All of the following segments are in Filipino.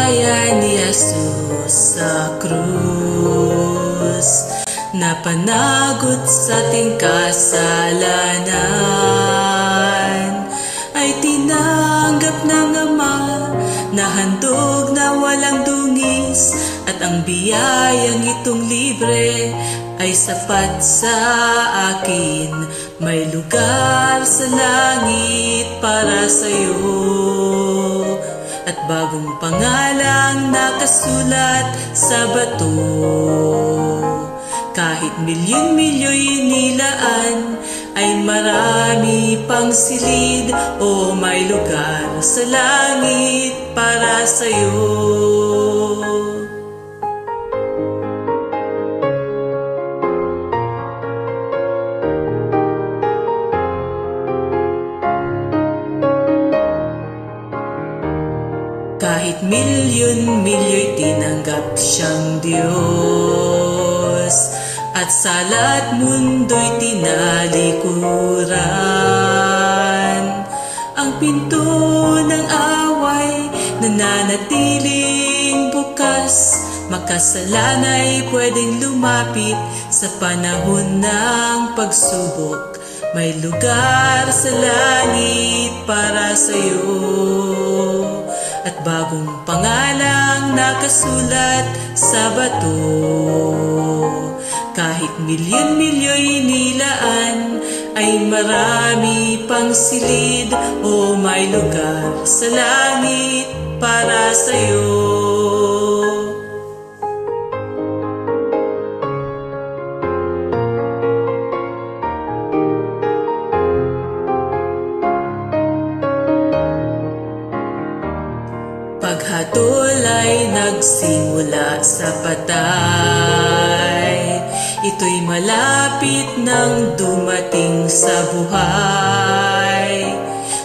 biyaya ni Jesus sa krus, napanagot sa ating kasalanan, ay tinanggap ng Ama na handog na walang dungis, at ang biyayang itong libre ay sapat sa akin. May lugar sa langit para sa'yo, at bagong pangalang nakasulat sa bato. Kahit milyon-milyo'y nilaan, ay marami pang silid. O may lugar sa langit para sa'yo. Kahit milyon-milyo'y tinanggap siyang Diyos, at sala't mundo'y tinalikuran, ang pinto ng away nananatiling bukas. Makasalanay pwedeng lumapit sa panahon ng pagsubok. May lugar sa langit para sa'yo, at bagong pangalang nakasulat sa bato. Kahit milyon-milyo'y nilaan, ay marami pang silid. O may lugar sa langit para sa'yo. Paghatol ay nagsimula sa patay, ito'y malapit nang dumating sa buhay.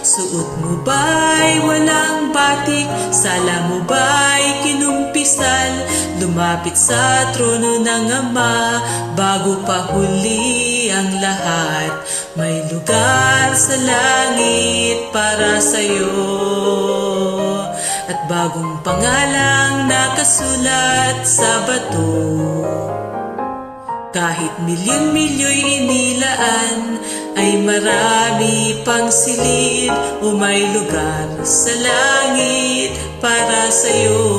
Suot mo ba'y walang batik? Sala mo ba'y kinumpisal? Lumapit sa trono ng Ama bago pa huli ang lahat. May lugar sa langit para sa'yo, at bagong pangalang nakasulat sa bato. Kahit milyon-milyo'y inilaan, ay marami pang silid. O may lugar sa langit para sa'yo.